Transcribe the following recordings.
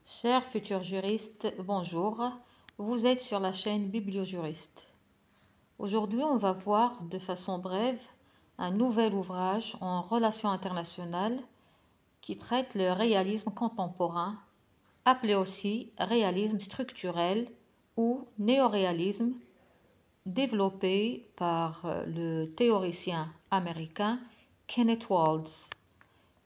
Chers futurs juristes, bonjour. Vous êtes sur la chaîne Bibliojuriste. Aujourd'hui, on va voir de façon brève un nouvel ouvrage en relations internationales qui traite le réalisme contemporain, appelé aussi réalisme structurel ou néoréalisme, développé par le théoricien américain Kenneth Waltz,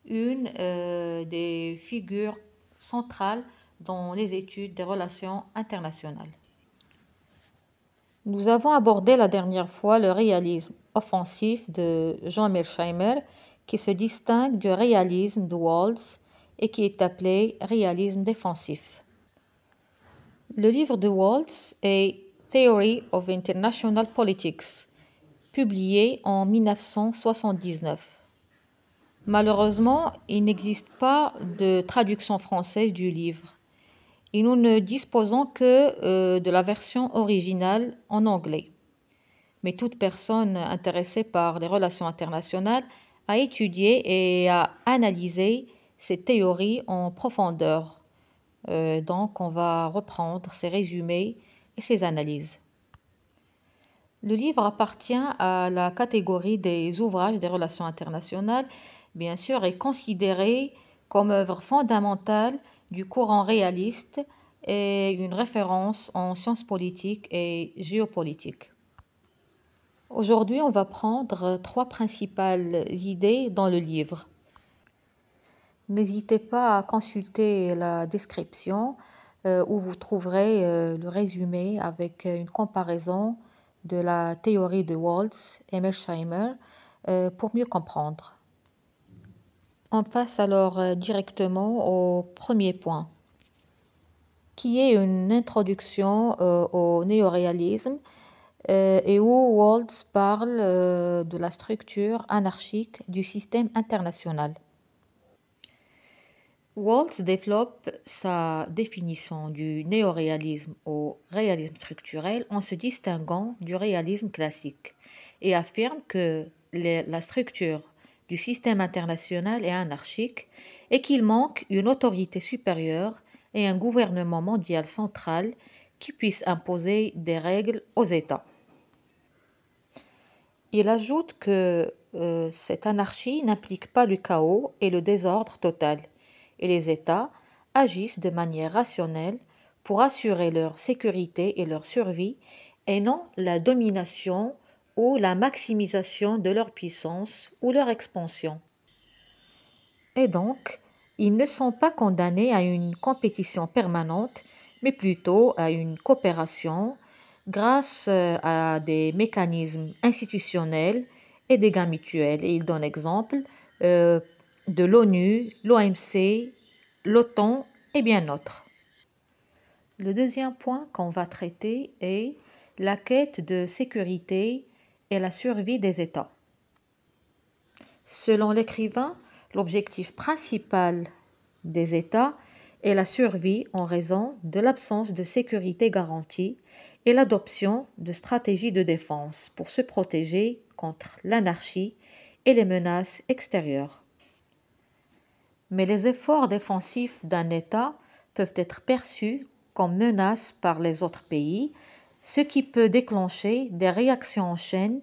une des figures centrales dans les études des relations internationales. Nous avons abordé la dernière fois le réalisme offensif de Jean Mearsheimer, qui se distingue du réalisme de Waltz et qui est appelé réalisme défensif. Le livre de Waltz est Theory of International Politics, publié en 1979. Malheureusement, il n'existe pas de traduction française du livre et nous ne disposons que de la version originale en anglais. Mais toute personne intéressée par les relations internationales a étudié et a analysé ces théories en profondeur. Donc, on va reprendre ces résumés et ces analyses. Le livre appartient à la catégorie des ouvrages des relations internationales, bien sûr, est considéré comme œuvre fondamentale du courant réaliste et une référence en sciences politiques et géopolitiques. Aujourd'hui, on va prendre trois principales idées dans le livre. N'hésitez pas à consulter la description où vous trouverez le résumé avec une comparaison de la théorie de Waltz et Mearsheimer pour mieux comprendre. On passe alors directement au premier point, qui est une introduction au néoréalisme et où Waltz parle de la structure anarchique du système international. Waltz développe sa définition du néoréalisme au réalisme structurel en se distinguant du réalisme classique et affirme que la structure du système international est anarchique et qu'il manque une autorité supérieure et un gouvernement mondial central qui puisse imposer des règles aux États. Il ajoute que cette anarchie n'implique pas le chaos et le désordre total, et les États agissent de manière rationnelle pour assurer leur sécurité et leur survie, et non la domination ou la maximisation de leur puissance ou leur expansion. Et donc, ils ne sont pas condamnés à une compétition permanente, mais plutôt à une coopération grâce à des mécanismes institutionnels et des gains mutuels. Et il donne exemple de l'ONU, l'OMC, l'OTAN et bien d'autres. Le deuxième point qu'on va traiter est la quête de sécurité et la survie des États. Selon l'écrivain, l'objectif principal des États est la survie en raison de l'absence de sécurité garantie et l'adoption de stratégies de défense pour se protéger contre l'anarchie et les menaces extérieures. Mais les efforts défensifs d'un État peuvent être perçus comme menaces par les autres pays, ce qui peut déclencher des réactions en chaîne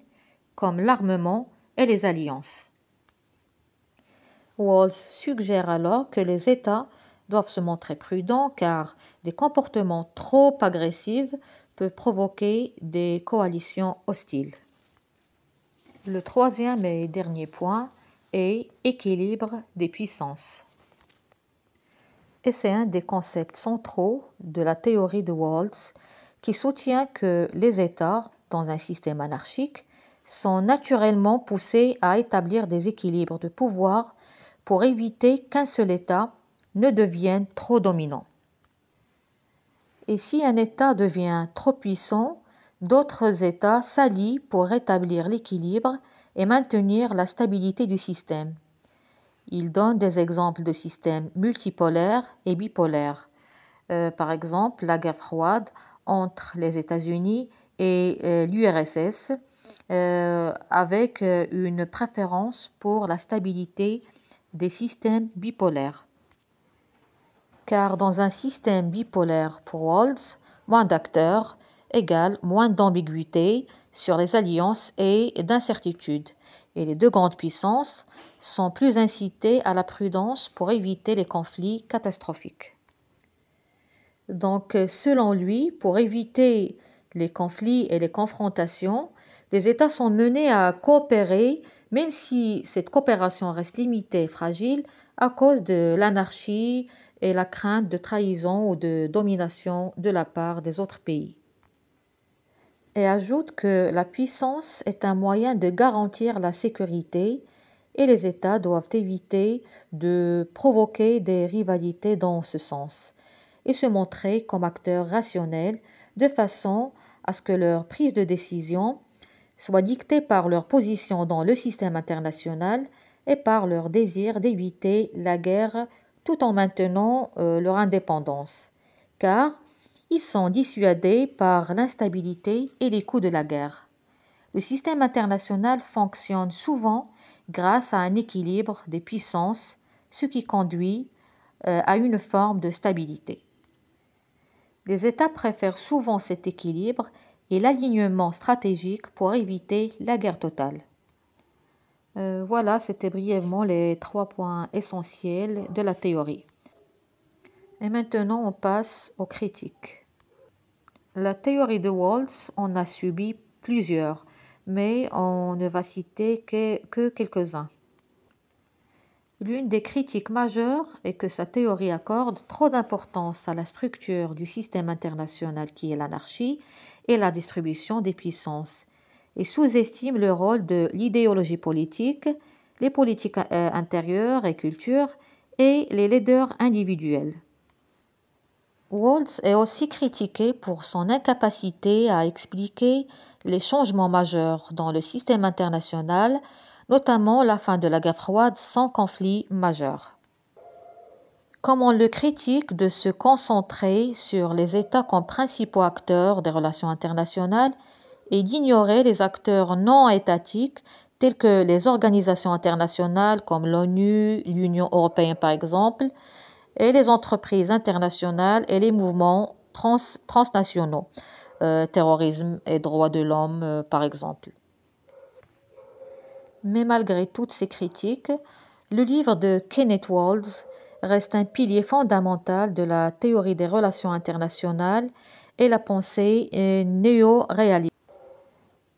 comme l'armement et les alliances. Waltz suggère alors que les États doivent se montrer prudents car des comportements trop agressifs peuvent provoquer des coalitions hostiles. Le troisième et dernier point est équilibre des puissances. Et c'est un des concepts centraux de la théorie de Waltz qui soutient que les États, dans un système anarchique, sont naturellement poussés à établir des équilibres de pouvoir pour éviter qu'un seul État ne devienne trop dominant. Et si un État devient trop puissant, d'autres États s'allient pour rétablir l'équilibre et maintenir la stabilité du système. Il donne des exemples de systèmes multipolaires et bipolaires. Par exemple, la guerre froide entre les États-Unis et l'URSS, avec une préférence pour la stabilité des systèmes bipolaires. car dans un système bipolaire pour Waltz, moins d'acteurs égale moins d'ambiguïté sur les alliances et d'incertitudes, et les deux grandes puissances sont plus incitées à la prudence pour éviter les conflits catastrophiques. Donc, selon lui, pour éviter les conflits et les confrontations, les États sont menés à coopérer, même si cette coopération reste limitée et fragile à cause de l'anarchie et la crainte de trahison ou de domination de la part des autres pays. Et ajoute que la puissance est un moyen de garantir la sécurité et les États doivent éviter de provoquer des rivalités dans ce sens et se montrer comme acteurs rationnels de façon à ce que leur prise de décision soit dictée par leur position dans le système international et par leur désir d'éviter la guerre tout en maintenant leur indépendance, car ils sont dissuadés par l'instabilité et les coûts de la guerre. Le système international fonctionne souvent grâce à un équilibre des puissances, ce qui conduit à une forme de stabilité. Les États préfèrent souvent cet équilibre et l'alignement stratégique pour éviter la guerre totale. Voilà, c'était brièvement les 3 points essentiels de la théorie. Et maintenant, on passe aux critiques. La théorie de Waltz en a subi plusieurs, mais on ne va citer que quelques-uns. L'une des critiques majeures est que sa théorie accorde trop d'importance à la structure du système international qui est l'anarchie et la distribution des puissances, et sous-estime le rôle de l'idéologie politique, les politiques intérieures et culture et les leaders individuels. Waltz est aussi critiqué pour son incapacité à expliquer les changements majeurs dans le système international, notamment la fin de la guerre froide sans conflit majeur. Comme on le critique de se concentrer sur les États comme principaux acteurs des relations internationales et d'ignorer les acteurs non étatiques tels que les organisations internationales comme l'ONU, l'Union européenne par exemple, et les entreprises internationales et les mouvements transnationaux, terrorisme et droits de l'homme par exemple. Mais malgré toutes ces critiques, le livre de Kenneth Waltz reste un pilier fondamental de la théorie des relations internationales et la pensée néo-réaliste,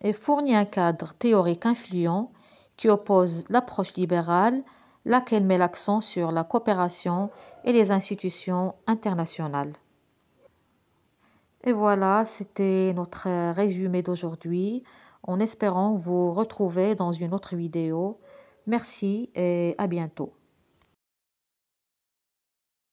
et fournit un cadre théorique influent qui oppose l'approche libérale, laquelle met l'accent sur la coopération et les institutions internationales. Et voilà, c'était notre résumé d'aujourd'hui, en espérant vous retrouver dans une autre vidéo. Merci et à bientôt.